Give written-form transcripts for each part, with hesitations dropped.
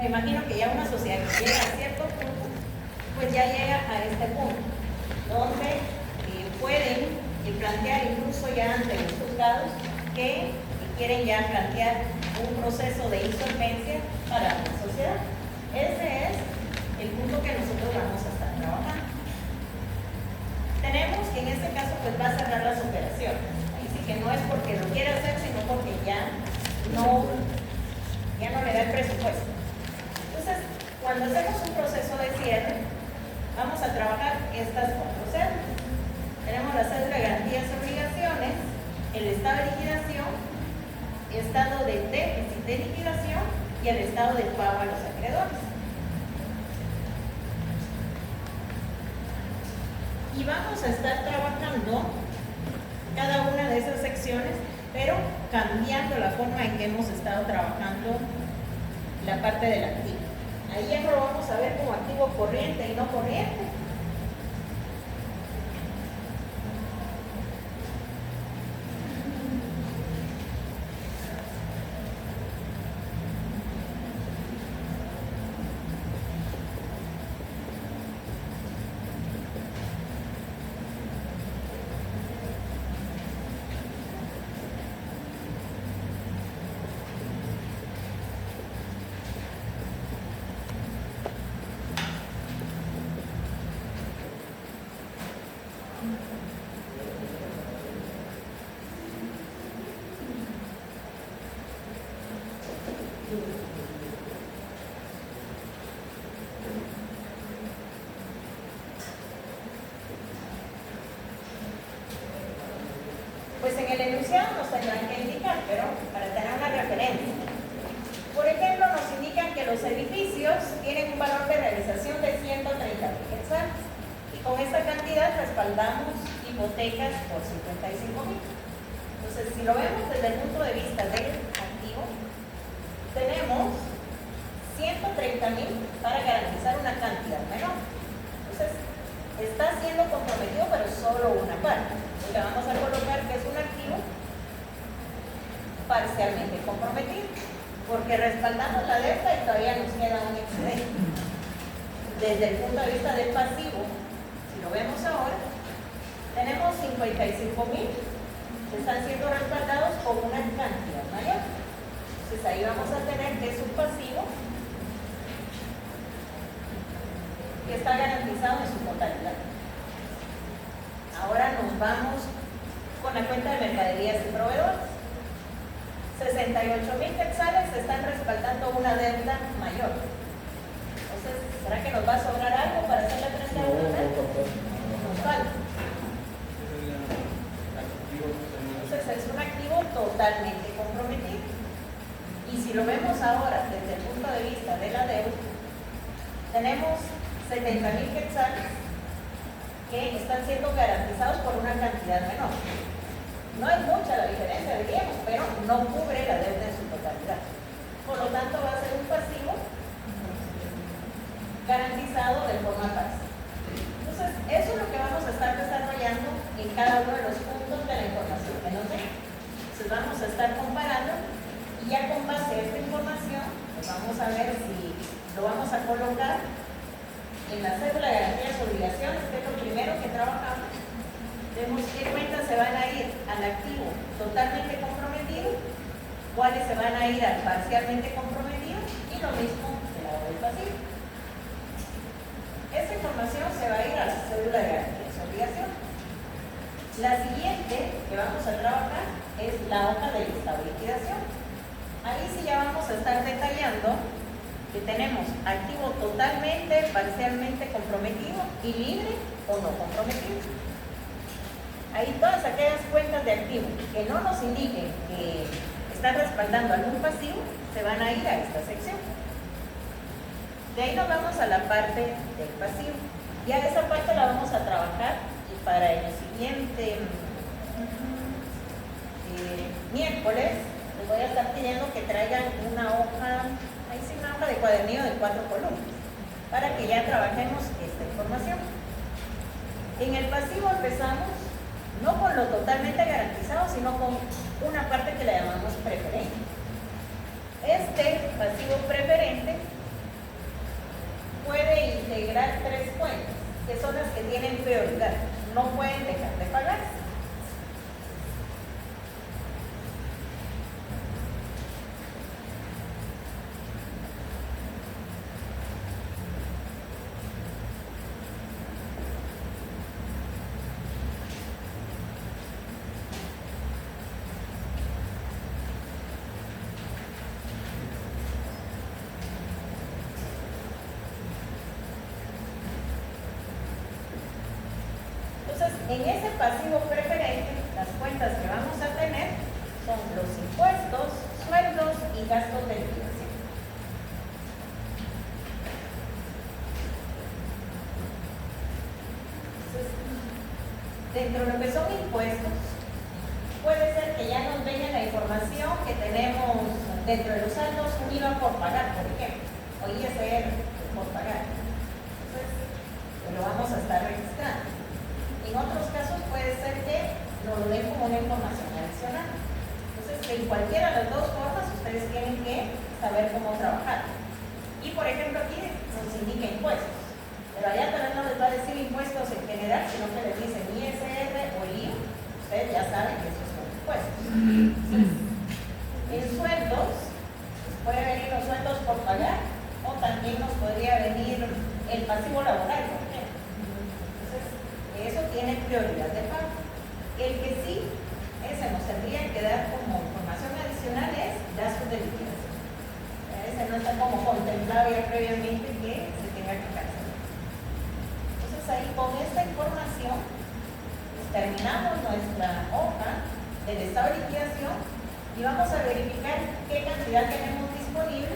me imagino que ya una sociedad que llega a cierto punto, pues ya llega a este punto, donde pueden plantear incluso ya ante los juzgados que quieren ya plantear un proceso de insolvencia para la sociedad. Ese es el punto que nosotros vamos a estar trabajando. Tenemos que en este caso pues va a cerrar las operaciones. Así que no es porque lo quiera hacer, sino porque ya no le da el presupuesto. Entonces, cuando hacemos un proceso de cierre, vamos a trabajar estas cuatro cédulas. Tenemos la cédula de garantías y obligaciones, el estado de liquidación, estado de déficit de liquidación y el estado de pago a los acreedores. Y vamos a estar trabajando cada una de esas secciones, pero cambiando la forma en que hemos estado trabajando la parte del activo. Ahí ya no lo vamos a ver como activo corriente y no corriente. Pues en el enunciado nos tendrán que indicar, pero para tener una referencia. Por ejemplo, nos indican que los edificios tienen un valor de realización de 130.000 quetzales y con esta cantidad respaldamos hipotecas por 55.000. Entonces, si lo vemos desde el punto de vista del activo, tenemos 130.000 para garantizar una cantidad menor. Entonces, está siendo comprometido, pero solo una parte. Le vamos a colocar que es un activo parcialmente comprometido, porque respaldamos la deuda y todavía nos queda un excedente. Desde el punto de vista del pasivo, si lo vemos ahora, tenemos 55.000 que están siendo respaldados con una cantidad mayor. Entonces ahí vamos a tener que es un pasivo que está garantizado en su totalidad. Ahora nos vamos con la cuenta de mercaderías y proveedores. 68.000 quetzales están respaldando una deuda mayor. Entonces, ¿será que nos va a sobrar algo para hacerle frente a una deuda? Nos falta. Entonces, es un activo totalmente comprometido. Y si lo vemos ahora desde el punto de vista de la deuda, tenemos 70.000 quetzales que están siendo garantizados por una cantidad menor. No es mucha la diferencia, diríamos, pero no cubre la deuda en su totalidad. Por lo tanto, va a ser un pasivo garantizado de forma parcial. Entonces, eso es lo que vamos a estar desarrollando en cada uno de los puntos de la información que nos den. Entonces, vamos a estar comparando y ya con base a esta información, pues vamos a ver si lo vamos a colocar en la cédula de garantías y obligaciones, que es lo primero que trabajamos. Vemos qué cuentas se van a ir al activo totalmente comprometido, cuáles se van a ir al parcialmente comprometido y lo mismo del lado del pasivo. Esta información se va a ir a la cédula de garantías y obligaciones. La siguiente que vamos a trabajar es la hoja del estado de liquidación. Ahí sí ya vamos a estar detallando que tenemos activo totalmente, parcialmente comprometido y libre o no comprometido. Ahí todas aquellas cuentas de activo que no nos indiquen que están respaldando algún pasivo, se van a ir a esta sección. De ahí nos vamos a la parte del pasivo. Ya esa parte la vamos a trabajar y para el siguiente miércoles les voy a estar pidiendo que traigan una hoja, ahí sí, una hoja de cuadernillo de 4 columnas, para que ya trabajemos esta información. En el pasivo empezamos no con lo totalmente garantizado, sino con una parte que le llamamos preferente. Este pasivo preferente prioridad, no pueden dejar de pagar. En ese pasivo preferente, las cuentas que vamos a tener son los impuestos, sueldos y gastos de liquidación. Entonces, dentro de lo que son impuestos, puede ser que ya nos venga la información que tenemos dentro de los saldos un IVA por pagar, por ejemplo, o ISR por pagar. Entonces, lo vamos a estar registrando. En otros casos puede ser que nos lo den como una información adicional. Entonces, en cualquiera de las dos formas, ustedes tienen que saber cómo trabajar. Y, por ejemplo, aquí nos indica impuestos. Pero allá también no les va a decir impuestos en general, sino que les dicen ISR o IVA. Ustedes ya saben que esos son impuestos. Entonces, en sueldos, puede venir los sueldos por pagar, o también nos podría venir el pasivo laboral, por ejemplo. Eso tiene prioridad de pago. El que sí, ese nos tendría que dar como información adicional es gastos de liquidación. Ese no está como contemplado ya previamente que se tenga que cancelar. Entonces ahí con esta información pues, terminamos nuestra hoja del estado de liquidación y vamos a verificar qué cantidad tenemos disponible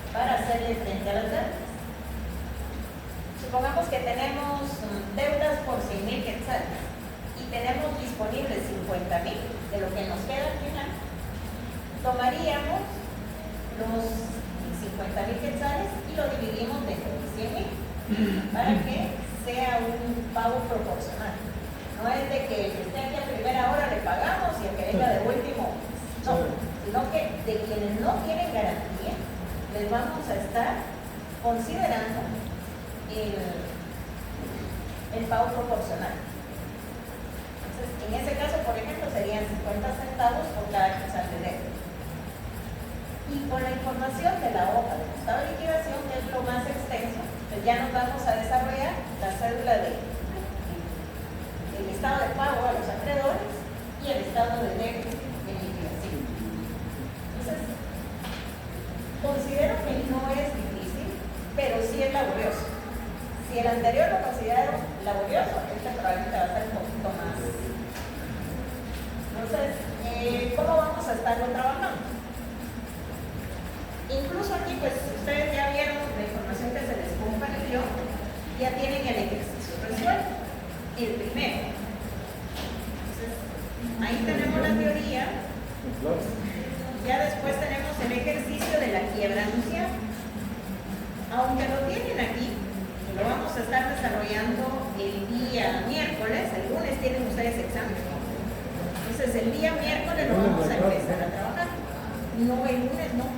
para hacerle frente a las deudas. Supongamos que tenemos deudas por 100,000 quetzales y tenemos disponibles 50,000 de lo que nos queda al final. Tomaríamos los 50,000 quetzales y lo dividimos dentro de 100,000 para que sea un pago proporcional. No es de que el que esté aquí a primera hora le pagamos y el que venga de último, no, sino que de quienes no tienen garantía les vamos a estar considerando el pago proporcional. Entonces, en ese caso, por ejemplo, serían 50 centavos por cada quetzal de deuda. Y con la información de la hoja del estado de liquidación, que es lo más extenso, pues ya nos vamos a desarrollar la cédula del estado de pago a los acreedores y el estado de deuda de liquidación. Entonces, considero que no es difícil, pero sí es laborioso. Si el anterior lo considero laborioso, este probablemente va a ser un poquito más. Entonces, ¿cómo vamos a estarlo trabajando? Incluso aquí, pues, ustedes ya vieron la información que se les compartió, ya tienen el ejercicio resuelto, el primero. Entonces, ahí tenemos la teoría, ya después tenemos el ejercicio de la quiebra anunciada. Aunque lo tienen aquí, lo vamos a estar desarrollando el día miércoles. El lunes tienen ustedes examen. Entonces el día miércoles lo vamos a empezar a trabajar. No, el lunes no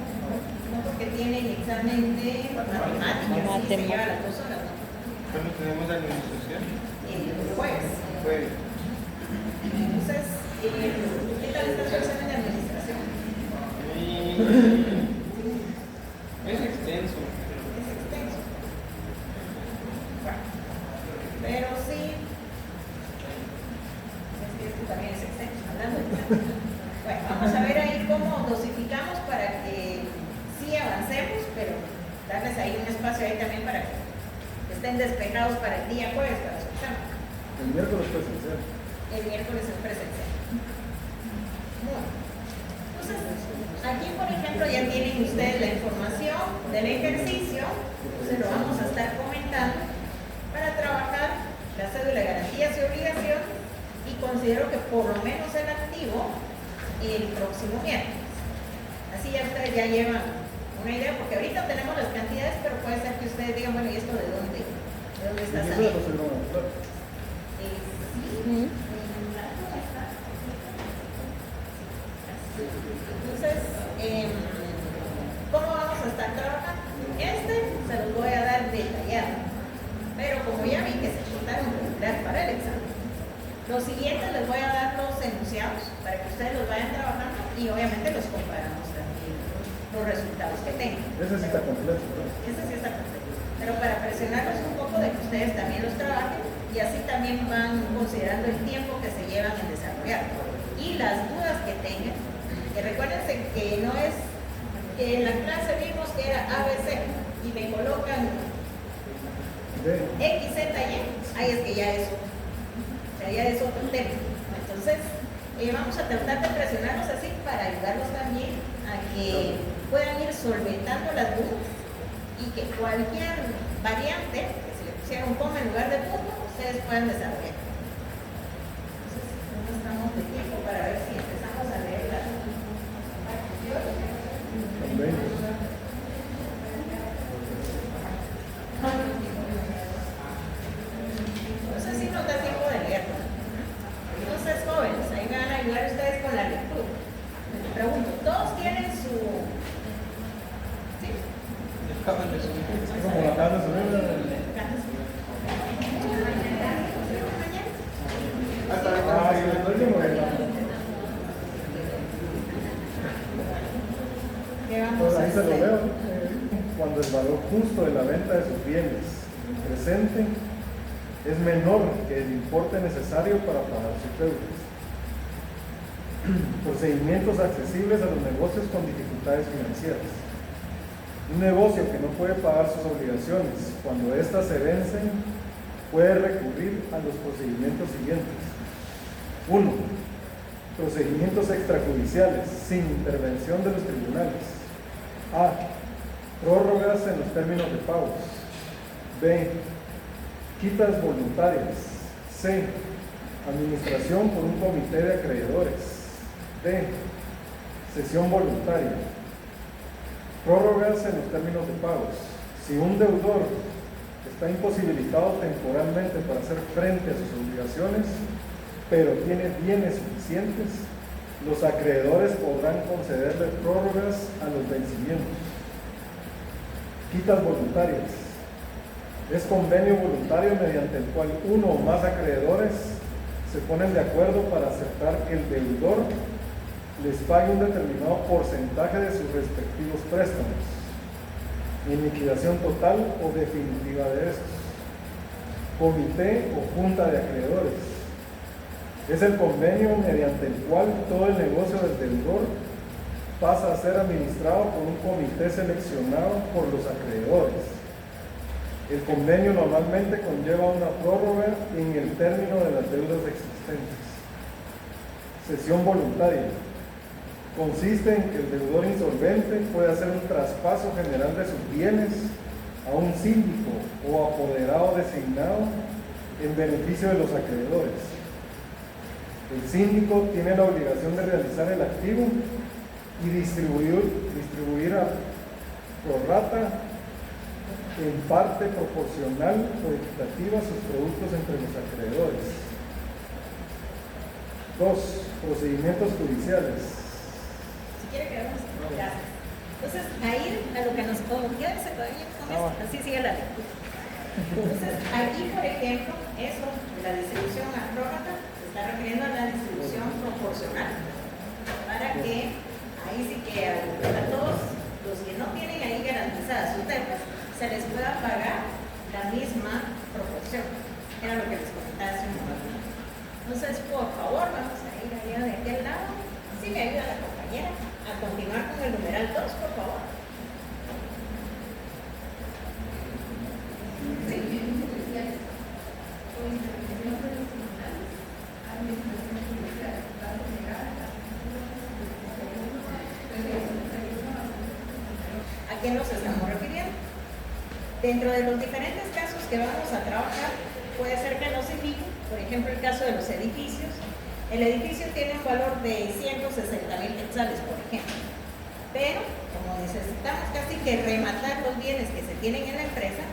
porque tienen examen de matemáticas y se lleva las 2 horas. ¿Cuándo tenemos administración? El jueves. Entonces, ¿qué tal está su examen de administración? Es extenso. Pero sí, es que esto también es extenso, hablando de bueno, vamos a ver ahí cómo dosificamos para que sí avancemos, pero darles ahí un espacio ahí también para que estén despejados para el día jueves, para su examen. El miércoles presencial. El miércoles es presencial. Bueno, entonces, aquí por ejemplo ya tienen ustedes la información del ejercicio, entonces lo vamos a estar comentando para trabajar la cédula de garantías y obligaciones y considero que por lo menos el activo el próximo miércoles. Así ya ustedes ya llevan una idea, porque ahorita tenemos las cantidades, pero puede ser que ustedes digan, bueno, ¿y esto de dónde está saliendo? Sí, entonces, ¿cómo vamos a estar trabajando? Este se los voy a dar detallado, pero como ya vi que se cortaron los gráficos siguiente les voy a dar los enunciados para que ustedes los vayan trabajando y obviamente los comparamos también los resultados que tengan. Ese sí está completo, ¿verdad? Ese sí está completo. Pero para presionarlos un poco de que ustedes también los trabajen y así también van considerando el tiempo que se llevan en desarrollar. Y las dudas que tengan, que recuérdense que no es que en la clase vimos que era ABC y me colocan X, Z, Y, ahí es que ya es otro. O sea, ya es otro tema. Entonces, vamos a tratar de presionarlos así para ayudarlos también a que puedan ir solventando las dudas y que cualquier variante, que se le pusiera un coma en lugar de punto, ustedes puedan desarrollar. Entonces, ¿cómo estamos de tiempo para ver si empezamos a leer la no sé si nos da tiempo de leerlo. Entonces, jóvenes, ahí me van a ayudar ustedes con la lectura. Les pregunto, ¿todos tienen su...? ¿Sí? Acaban de subir. Como la tabla sobre ¿Qué vamos a ahí se lo hacer? veo. Cuando el valor justo de la venta de sus bienes presente es menor que el importe necesario para pagar sus deudas. Procedimientos accesibles a los negocios con dificultades financieras. Un negocio que no puede pagar sus obligaciones cuando éstas se vencen puede recurrir a los procedimientos siguientes. 1. Procedimientos extrajudiciales sin intervención de los tribunales. A. Prórrogas en los términos de pagos. B. Quitas voluntarias. C. Administración por un comité de acreedores. D. Cesión voluntaria. Prórrogas en los términos de pagos. Si un deudor está imposibilitado temporalmente para hacer frente a sus obligaciones, pero tiene bienes suficientes, los acreedores podrán concederle prórrogas a los vencimientos. Quitas voluntarias. Es convenio voluntario mediante el cual uno o más acreedores se ponen de acuerdo para aceptar que el deudor les pague un determinado porcentaje de sus respectivos préstamos, en liquidación total o definitiva de estos. Comité o junta de acreedores. Es el convenio mediante el cual todo el negocio del deudor pasa a ser administrado por un comité seleccionado por los acreedores. El convenio normalmente conlleva una prórroga en el término de las deudas existentes. Cesión voluntaria. Consiste en que el deudor insolvente puede hacer un traspaso general de sus bienes a un síndico o apoderado designado en beneficio de los acreedores. El síndico tiene la obligación de realizar el activo y distribuir a prorrata en parte proporcional o equitativa sus productos entre los acreedores. 2. Procedimientos judiciales. Si quiere que hagamos, gracias. Entonces, ahí a lo que nos quédense todavía con esto, así sigue la lectura. Entonces, aquí, por ejemplo, eso, la distribución a prorrata, se está refiriendo a la distribución proporcional, para que ahí sí que a todos los que no tienen ahí garantizadas sus deudas, se les pueda pagar la misma proporción. Era lo que les comentaba hace un momento. Entonces, por favor, vamos a ir allá de aquel lado. Si me ayuda la compañera a continuar con el numeral 2, por favor. Sí. ¿A qué nos estamos refiriendo? Dentro de los diferentes casos que vamos a trabajar, puede ser que nos indique, por ejemplo, el caso de los edificios. El edificio tiene un valor de 160,000 quetzales, por ejemplo. Pero, como necesitamos casi que rematar los bienes que se tienen en la empresa,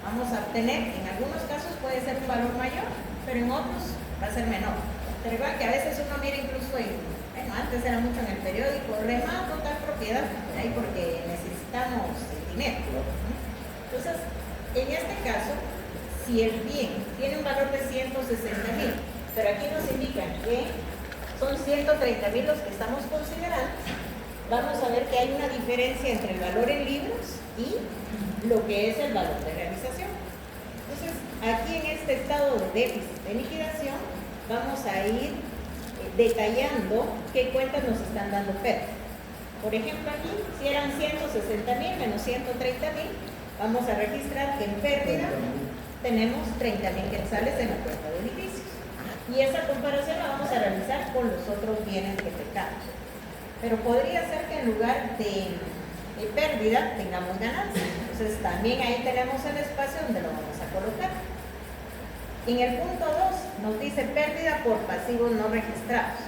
vamos a obtener, en algunos casos puede ser un valor mayor, pero en otros va a ser menor. Pero igual que a veces uno mira incluso antes era mucho en el periódico, remato tal propiedad, ahí porque necesitamos el dinero. Entonces, en este caso, si el bien tiene un valor de 160,000, pero aquí nos indican que son 130,000 los que estamos considerando. Vamos a ver que hay una diferencia entre el valor en libros y lo que es el valor de realización. Entonces, aquí en este estado de déficit de liquidación, vamos a ir detallando qué cuentas nos están dando pérdida. Por ejemplo, aquí, si eran 160,000 menos 130,000, vamos a registrar que en pérdida tenemos 30,000 quetzales en la cuenta de edificios. Y esa comparación la vamos a realizar con los otros bienes que tengamos. Pero podría ser que en lugar de pérdida tengamos ganancia. Entonces también ahí tenemos el espacio donde lo vamos a colocar. En el punto 2 nos dice pérdida por pasivos no registrados.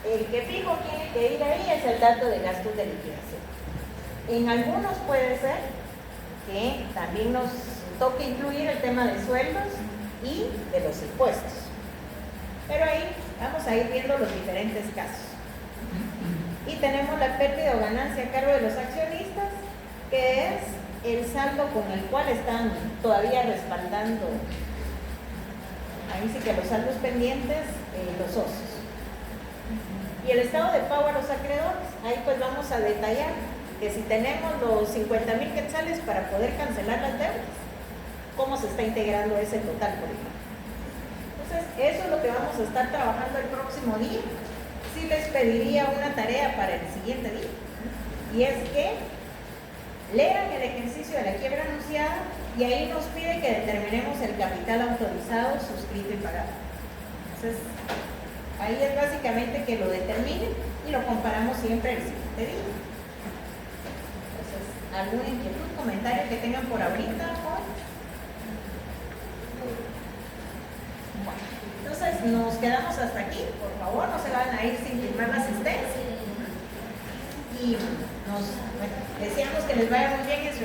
El que fijo tiene que ir ahí es el dato de gastos de liquidación. En algunos puede ser que también nos toque incluir el tema de sueldos y de los impuestos. Pero ahí vamos a ir viendo los diferentes casos. Y tenemos la pérdida o ganancia a cargo de los accionistas, que es el saldo con el cual están todavía respaldando, ahí sí que los saldos pendientes, los socios. Y el estado de pago a los acreedores, ahí pues vamos a detallar que si tenemos los 50,000 quetzales para poder cancelar las deudas, ¿cómo se está integrando ese total, por ejemplo? Entonces, eso es lo que vamos a estar trabajando el próximo día. Sí les pediría una tarea para el siguiente día, y es que lean el ejercicio de la quiebra anunciada y ahí nos pide que determinemos el capital autorizado, suscrito y pagado. Entonces, ahí es básicamente que lo determinen y lo comparamos siempre el siguiente día. Entonces, ¿alguna inquietud, comentario que tengan por ahorita, jóvenes? Bueno, entonces nos quedamos hasta aquí. Por favor, no se van a ir sin firmar la asistencia. Y deseamos que les vaya muy bien en su